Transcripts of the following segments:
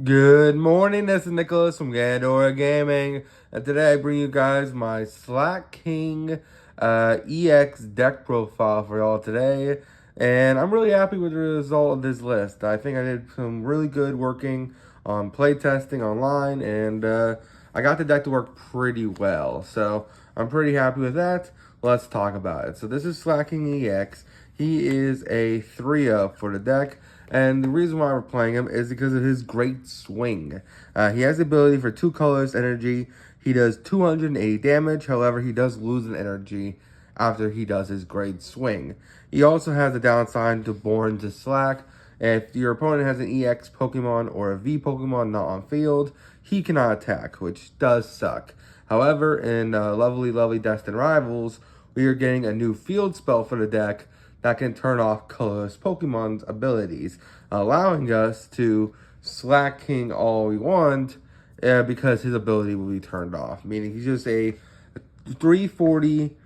Good morning, this is Nicholas from Gandora Gaming, and today I bring you guys my Slack King EX deck profile for y'all today, and I'm really happy with the result of this list. I think I did some really good working on playtesting online, and I got the deck to work pretty well, so I'm pretty happy with that. Let's talk about it. So this is Slack King EX. He is a 3-up for the deck. And the reason why we're playing him is because of his great swing. He has the ability for 2 colors energy. He does 280 damage. However, he does lose an energy after he does his great swing. He also has a downside to Born to Slack. If your opponent has an EX Pokemon or a V Pokemon not on field, he cannot attack, which does suck. However, in lovely Destined Rivals, we are getting a new field spell for the deck that can turn off colorless Pokemon's abilities, allowing us to Slack King all we want because his ability will be turned off. Meaning he's just a 340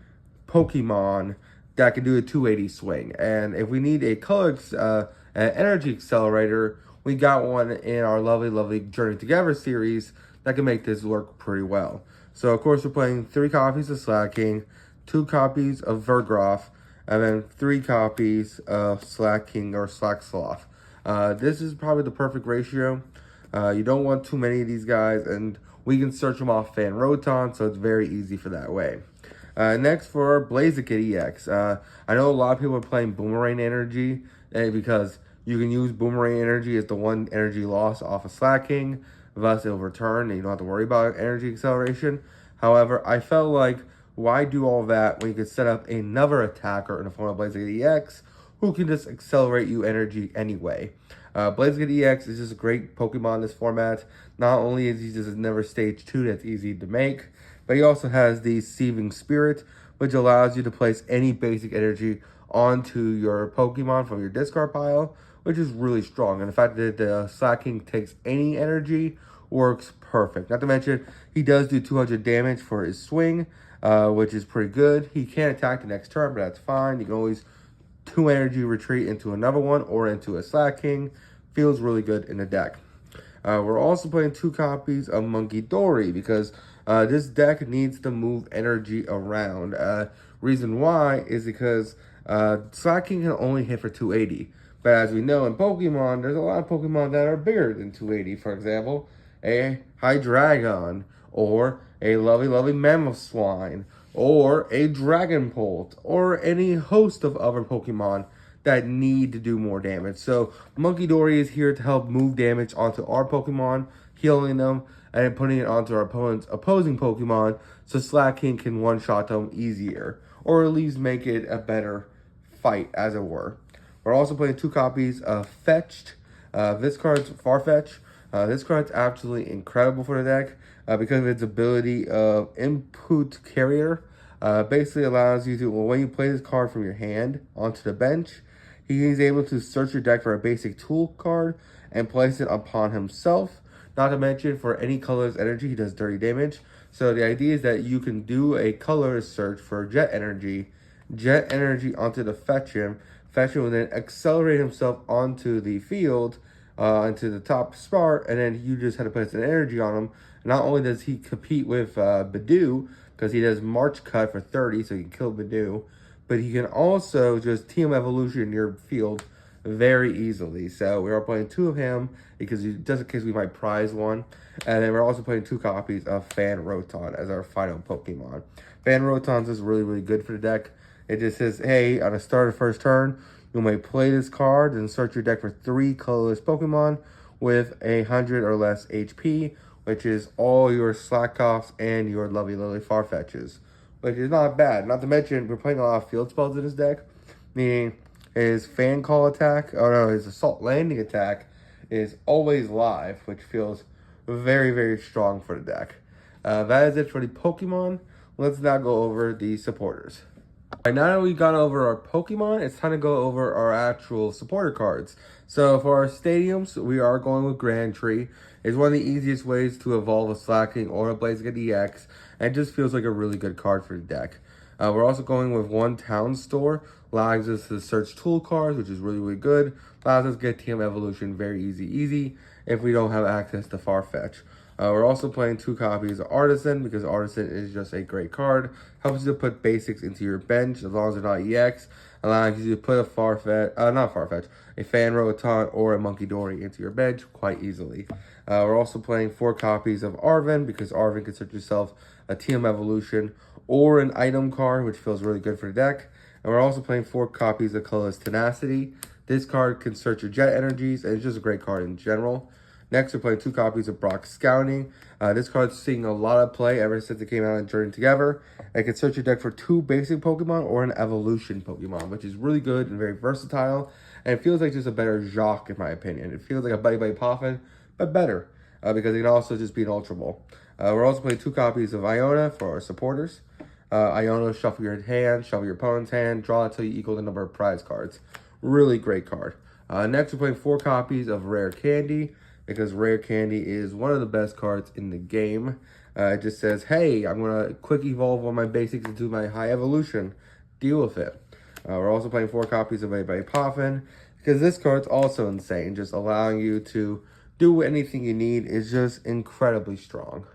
Pokemon that can do a 280 swing. And if we need a an energy accelerator, we got one in our lovely Journey Together series that can make this work pretty well. So of course we're playing 3 copies of Slack King, 2 copies of Vergroff, and then 3 copies of Slack King or Slack Sloth. This is probably the perfect ratio. You don't want too many of these guys, and we can search them off Fan Rotom, so it's very easy for that way. Next for Blaziken EX. I know a lot of people are playing Boomerang Energy because you can use Boomerang Energy as the one energy loss off of Slack King. Thus, it'll return and you don't have to worry about energy acceleration. However, I felt like why do all that when you could set up another attacker in the form of Blaziken EX who can just accelerate you energy anyway? Blaziken EX is just a great Pokemon in this format. Not only is he just another stage 2 that's easy to make, but he also has the Seething Spirit, which allows you to place any basic energy onto your Pokemon from your discard pile, which is really strong. And the fact that the Slack King takes any energy works perfect. Not to mention, he does do 200 damage for his swing, which is pretty good. He can't attack the next turn, but that's fine. You can always 2 energy retreat into another one or into a Slack King. Feels really good in the deck. We're also playing 2 copies of Munkidori because this deck needs to move energy around. Reason why is because Slack King can only hit for 280. But as we know in Pokemon, there's a lot of Pokemon that are bigger than 280. For example, a Hydreigon, or a lovely Mammothswine, or a Dragonbolt, or any host of other Pokemon that need to do more damage. So Munkidori is here to help move damage onto our Pokemon, healing them, and putting it onto our opponent's opposing Pokemon so Slack King can one-shot them easier, or at least make it a better fight, as it were. We're also playing 2 copies of Fetched. This card's Farfetch. This card's absolutely incredible for the deck because of its ability of Input Carrier. Basically allows you to, well, when you play this card from your hand onto the bench, he is able to search your deck for a basic tool card and place it upon himself. Not to mention, for any color's energy, he does 30 damage. So the idea is that you can do a color search for Jet Energy onto the Fetch'em will then accelerate himself onto the field, into the top spot, and then you just had to place an energy on him. Not only does he compete with Bidoof, because he does March Cut for 30, so he can kill Bidoof, but he can also just TM Evolution in your field very easily. So we are playing 2 of him, because just in case we might prize one. And then we're also playing 2 copies of Fan Rotom as our final Pokemon. Fan Rotom is really good for the deck. It just says, hey, on the start of the first turn, you may play this card and search your deck for 3 colorless Pokemon with 100 or less HP, which is all your Slackoffs and your lovely Farfetches, which is not bad. Not to mention, we're playing a lot of field spells in this deck, meaning his Fan Call attack, or no, his Assault Landing attack is always live, which feels very strong for the deck. That is it for the Pokemon. Let's now go over the supporters. Alright, now that we've gone over our Pokemon, it's time to go over our actual supporter cards. So for our stadiums, we are going with Grand Tree. It's one of the easiest ways to evolve a Slack King or a Blaziken EX, and it just feels like a really good card for the deck. We're also going with one town store, allows us to search tool cards, which is really good. Allows us to get TM Evolution very easy if we don't have access to Farfetch. We're also playing 2 copies of Artisan because Artisan is just a great card. Helps you to put basics into your bench as long as they're not EX. Allows you to put a a Fan Rotom or a Monkey Dory into your bench quite easily. We're also playing 4 copies of Arven because Arven can search yourself a TM Evolution or an item card, which feels really good for the deck. And we're also playing 4 copies of Colorless Tenacity. This card can search your jet energies, and it's just a great card in general. Next, we're playing 2 copies of Brock Scouting. This card's seeing a lot of play ever since it came out in Journey Together. It can search your deck for 2 basic Pokemon or an evolution Pokemon, which is really good and very versatile. And it feels like just a better Jacq, in my opinion. It feels like a Buddy Poffin, but better, because it can also just be an Ultra Ball. We're also playing 2 copies of Iona for our supporters. Iona, shuffle your hand, shuffle your opponent's hand, draw until you equal the number of prize cards. Really great card. Next, we're playing 4 copies of Rare Candy, because Rare Candy is one of the best cards in the game. It just says, hey, I'm going to quick evolve all my basics into my high evolution. Deal with it. We're also playing 4 copies of Buddy Poffin, because this card's also insane. Just allowing you to do anything you need is just incredibly strong.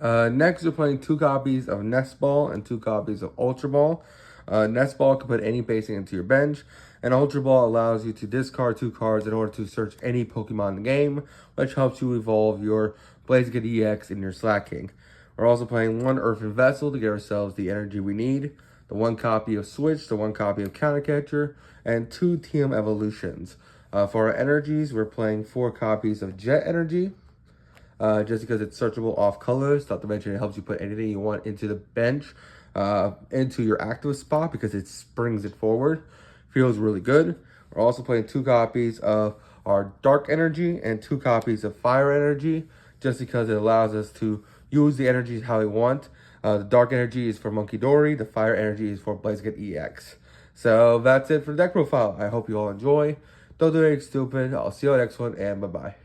Next, we're playing 2 copies of Nest Ball and 2 copies of Ultra Ball. Nest Ball can put any basic into your bench, and Ultra Ball allows you to discard 2 cards in order to search any Pokemon in the game, which helps you evolve your Blaziken EX in your Slaking. We're also playing 1 Earthen Vessel to get ourselves the energy we need, the 1 copy of Switch, the 1 copy of Countercatcher, and 2 TM Evolutions. For our energies, we're playing 4 copies of Jet Energy, just because it's searchable off colors, not to mention it helps you put anything you want into the bench, into your active spot because it springs it forward. Feels really good. We're also playing 2 copies of our Dark Energy and 2 copies of Fire Energy, just because it allows us to use the energies how we want. The Dark Energy is for Monkey Dory, the Fire Energy is for Blaziken EX. So that's it for the deck profile. I hope you all enjoy. Don't do anything stupid. I'll see you on the next one, and bye-bye.